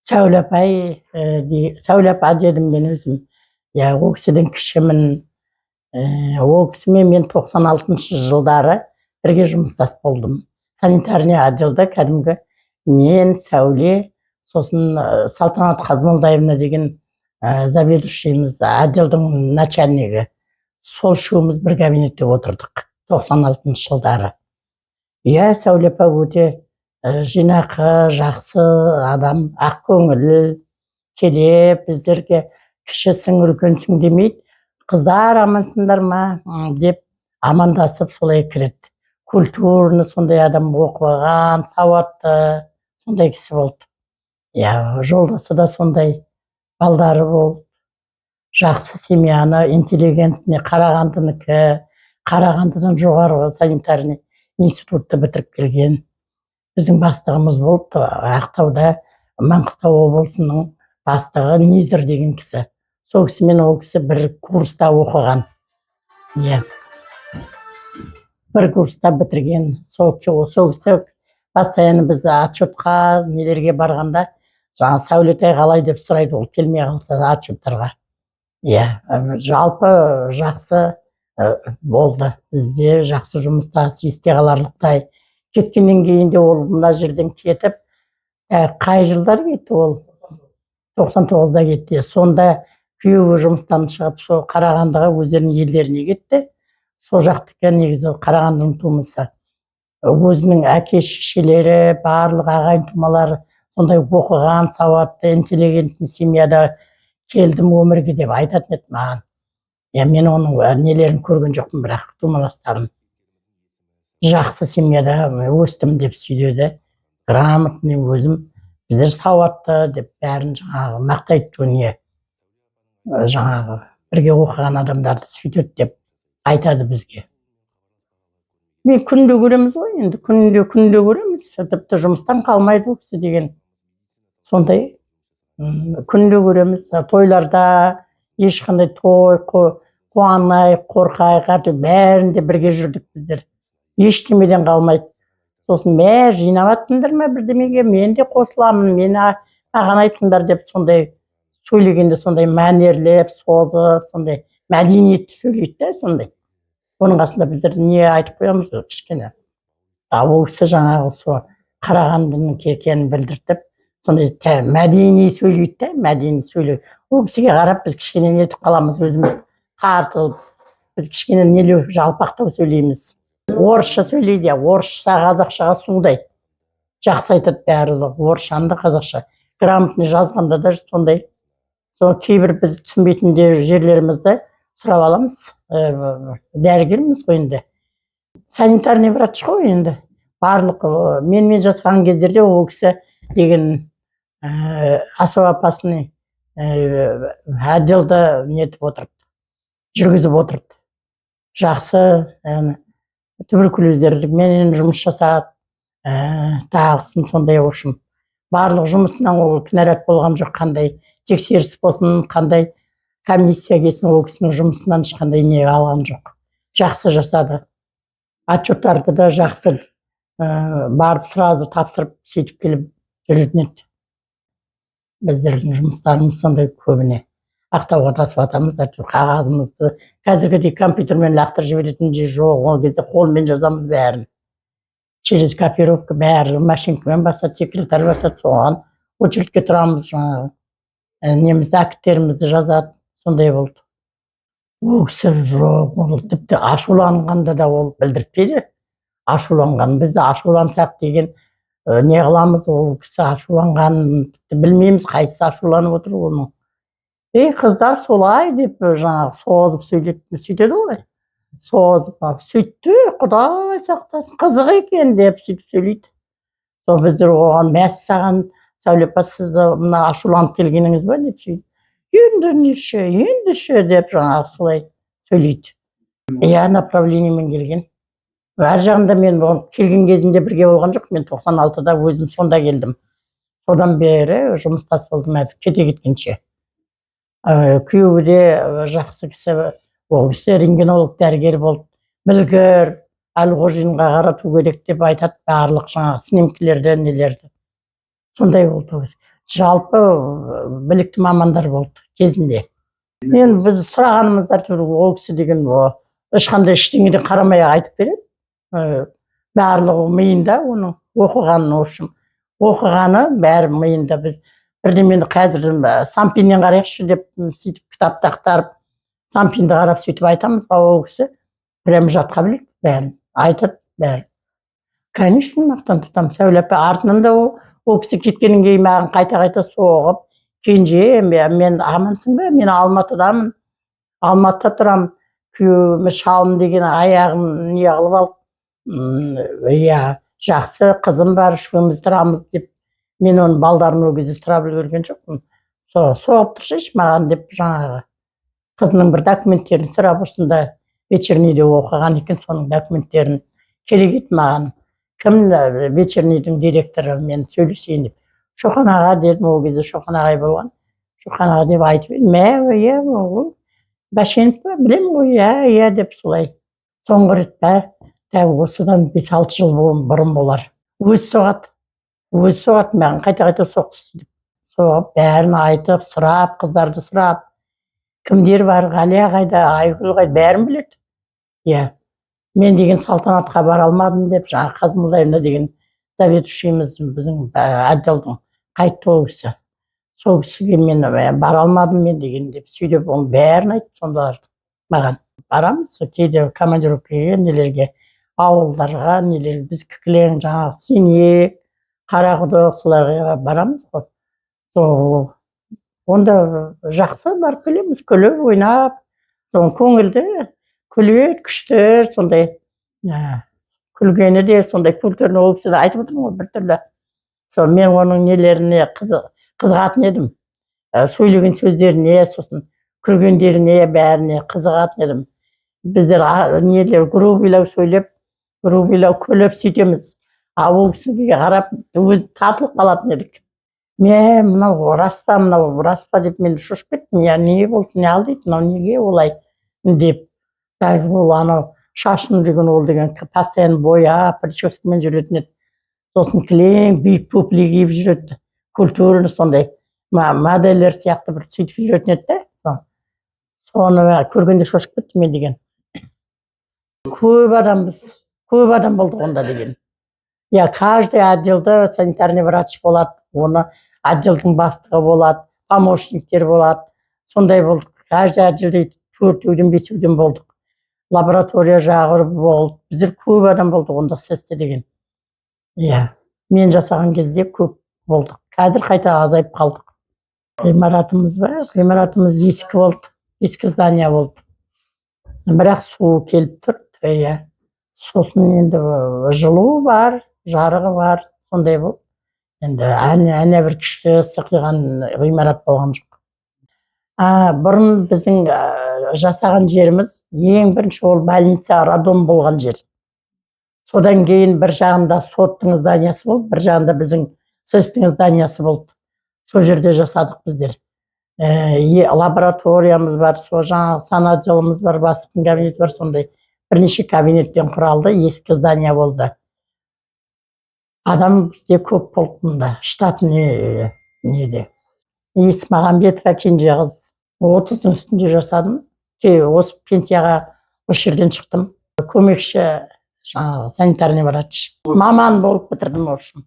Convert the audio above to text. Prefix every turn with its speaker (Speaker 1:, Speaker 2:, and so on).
Speaker 1: Сәуле апай, Сәуле апа дедім мен өзім. Ол кісіден кішімін. Ол кісімен мен 96 жылдары бірге жұмыстас болдым. Санитарный отделда кәдімгі мен, Сәуле, сосын Салтанат Қазмолдаевна деген заведующийіміз, отделдің начальнигі. Сол үшеуміз бір кабинетте отырдық 96 жылдары. Сәуле апа өте жинақы, жақсы адам, ақ көңіл, келіп біздерге кішісің, үлкенсің демейді. Қыздар амансыңдар ма деп амандасып солай кіреді. Культурны сондай адам, оқыған, сауатты, сондай кісі болды. Жолдасы да сондай, балдары болды. Жақсы семьяны, интеллигентный, Қарағандыдан жоғарғы санитарный институтты бітіріп келген. Біздің бастығымыз болды Ақтауда, Маңғыстау облысының бастығы Низер деген кісі. Сол кісімен ол кісі бір курста оқыған. Бір курста бітірген. Сол кісі постоянно бізді отчетқа нелерге барғанда жаңа Сәулетай қалай деп сұрайды, ол келмей қалса отчеттарға. Жалпы жақсы болды. Бізде жақсы жұмыстас, есте қаларлықтай. Кеткеннен кейін де ол мына жерден кетіп, қай жылдар кетті ол? 99-да кетті. Сонда күйеуі жұмыстан шығып, сол Қарағандыға өздерінің елдеріне кетті. Сол жақтікі негізі Қарағандының тумысы. Өзінің әке шешелері, барлық ағайын тумалары сондай оқыған, сауатты, интеллигентный семьяда келдім өмірге деп айтатын еді маған. Мен оның нелерін көрген жоқпын, бірақ тумаластарын. Жақсы семьяда өстім деп сөйледі. Грамотный өзім, біздер сауатты деп бәрін жаңағы мақтайды дүние. Жаңағы бірге оқыған адамдарды сөйтеді деп айтады бізге. Мен күнде көреміз ғой, енді күнде көреміз. Тіпті жұмыстан қалмайды ол кісі деген. Сондай күнде көреміз. Тойларда ешқандай той, қуанай, қорқай, бәрінде бірге жүрдік біздер. Ештемеден қалмайды. Сосын жинаваттыңдар ма бірдемеге, мен де қосыламын, маған айтыңдар деп сондай сөйлегенде сондай мәнерлеп, созып, сондай мәдениетті сөйлейді, сондай. Оның қасында біздер не айтып қоямыз кішкене. Ол кісі жаңағы сол Қарағандының екенін білдіртіп, сондай мәдени сөйлейді, мәдени сөйлейді. Ол кісіге қарап біз кішкене нетіп қаламыз, өзіміз тартылып, біз кішкене нелеу жалпақтау сөйлейміз. Орысша сөйлейді, орысша қазақшаға судай. Жақсы айтады барлығы, орысшаны да қазақша. Грамотный жазғанда да сондай. Сол кейбір біз түсінбейтін жерлерімізді сұрап аламыз. Дәрігерміз ғой енді. Санитарный врач қой енді. Барлық менімен жасаған кездерде ол кісі деген особо опасный отделда нетіп отырды, жүргізіп отырды. Жақсы туберкулездермен жұмыс жасады, тағысын сондай общем. Барлық жұмысынан ол кінәрат болған жоқ, қандай тексеріс болсын, қандай комиссия келсін, ол кісінің жұмысынан ешқандай не алған жоқ. Жақсы жасады. Отчеттарды да жақсы барып сразу тапсырып сөйтіп келіп жүретін еді. Біздердің жұмыстарымыз сондай көбіне. Ақтауға тасып атамыз, қағазымызды. Қазіргідей компьютермен лақтырып жіберетін жер жоқ, ол кезде қолмен жазамыз бәрін. Через копировка бәрі машинкамен басады, секретарь басады, соған очередьке тұрамыз жаңағы. Немізді, акттерімізді жазады, сондай болды. Ол кісі жоқ, ол тіпті ашуланғанда да ол білдіртпейді. Ашуланған, бізді ашулансақ деген не қыламыз, ол кісі ашуланған білмейміз, қайсысы ашуланып отыр оның. Қыздар солай деп жаңағы созып сөйтеді ғой. Созып, сөйтті, құдай сақтасын, қызық екен деп сөйтіп сөйлейді. Сол біздер оған мәссаған, Сәуле апа, сіз мына ашуланып келгеніңіз ба деп сөйлейді. Ендеше деп жаңағы солай сөйлейді. Направлениемен келген. Әр жағында мен келген кезінде бірге болған жоқ, мен 96-да өзім сонда келдім. Содан бері жұмыстас болдым, кете кеткенше. Күйеуі де жақсы кісі, ол кісі рентгенолог дәрігер болды. Білгір, Әлғожинға қарату керек деп айтады барлық жаңағы снимкілерді, нелерді. Сондай болды ол кісі. жалпы білікті мамандар болды кезінде. Мен біз сұрағанымызда ол кісі деген ешқандай ештеңеге қарамай айтып береді. Барлығы миында оның оқығаны, в общем, оқығаны бәрі миында. Біз бірдемені қазір сампиннен қарайықшы деп сөйтіп кітапты ақтарып, сампинді қарап сөйтіп айтамыз, ол кісі прям жатқа біледі, бәрін айтады, бәрі. Конечно, мақтан тұтамын. Сәуле апа артынан да ол кісі кеткеннен кейін маған қайта соғып, кенже, мен амансың ба? Мен Алматыдамын. Алматыда тұрамын. Күйеуіме шалым деген аяғым не қылып алып, иә, жақсы қызым бар, үшеуміз тұрамыз деп. Мен оның балдарын ол кезде сұрап үлгерген жоқпын. Соғып тұрсайшы маған деп, жаңағы қызының бір документтерін сұрап, осында вечернийде оқыған екен, соның документтерін керек еді маған. Кім вечернийдің директоры, мен сөйлесейін деп. Шоқан аға дедім, ол кезде Шоқан ағай болған. Шоқан аға деп айтып едім, иә, Бәшенов па, білемін ғой, иә деп солай. Соңғы рет осыдан 5-6 жыл бұрын болар. Өзі соғады маған, қайта соқты деп. Соғып, бәрін айтып, сұрап, қыздарды сұрап, кімдер бар, Ғалия қайда, Айгүл қайда, бәрін біледі. Иә, мен деген салтанатқа бара алмадым деп, жаңа Қазмұлдайына деген заведующийіміз, біздің отделдің қайтты ол кісі. Сол кісіге мен бара алмадым мен деген деп сөйлеп, оның бәрін айтты сондалар маған. Барамыз, кейде командировкаға, нелерге, ауылдарға, нелер, біз кілең, жаңағы Сенек, Қарақұдық, соларға барамыз ғой. Онда жақсы барып келеміз, күліп, ойнап, көңілді, күледі, күшті, сондай күлгені де, сондай күлтерін ол кісі айтып отырмын ғой, бір түрлі. Мен оның нелеріне қызығатын едім. Сөйлеген сөздеріне, сосын күлгендеріне, бәріне қызығатын едім. Біздер нелер грубилау сөйлеп, грубилау күліп сөйтеміз. Ол кісіге қарап, өзі тартылып қалатын едік. Мен мынау рас па деп мен шошып кеттім. Не болды, не алды дейді, мынау неге олай деп. Даже ол анау шашын деген ол деген постоянно бояп, прическамен жүретін еді. Сосын кілең, биік туфли киіп жүреді. Культурный сондай модельдер сияқты бір сөйтіп жүретін еді. Соны көргенде шошып кеттім мен деген. Көп адам болды онда деген. Я каждый отделда санитарный врач болады, оны отделдің бастығы болады, помощниктер болады. Сондай болдық. Каждый отделде 4-5 болдық. Лаборатория жағы болды. Біздер көп адам болдық онда сесте деген. Иә, мен жасаған кезде көп болдық. Қазір қайта азайып қалдық. Ғимаратымыз ескі болды, ескі здания болды. Бірақ су келіп тұрды, иә. Сосын енді жылу бар, жарығы бар, сондай болды. Енді әне бір күшті сықиған ғимарат болған жоқ. Бұрын біздің жасаған жеріміз, ең бірінші ол больница, роддом болған жер. Содан кейін бір жағында соттың зданиясы болды, бір жағында біздің сэстің зданиясы болды. Сол жерде жасадық біздер. Лабораториямыз бар, сол жаңағы санатжылымыз бар, бастықтың кабинеті бар, сондай бірнеше кабинеттен құралды, ескі здания болды. Адам бізде көп болды мұнда, штатный неде. Есмағамбетова кенже қыз, 30-ның үстінде жасадым. Осы пенсияға осы жерден шықтым. Көмекші, жаңағы санитарный врач. Маман болып бітірдім, в общем.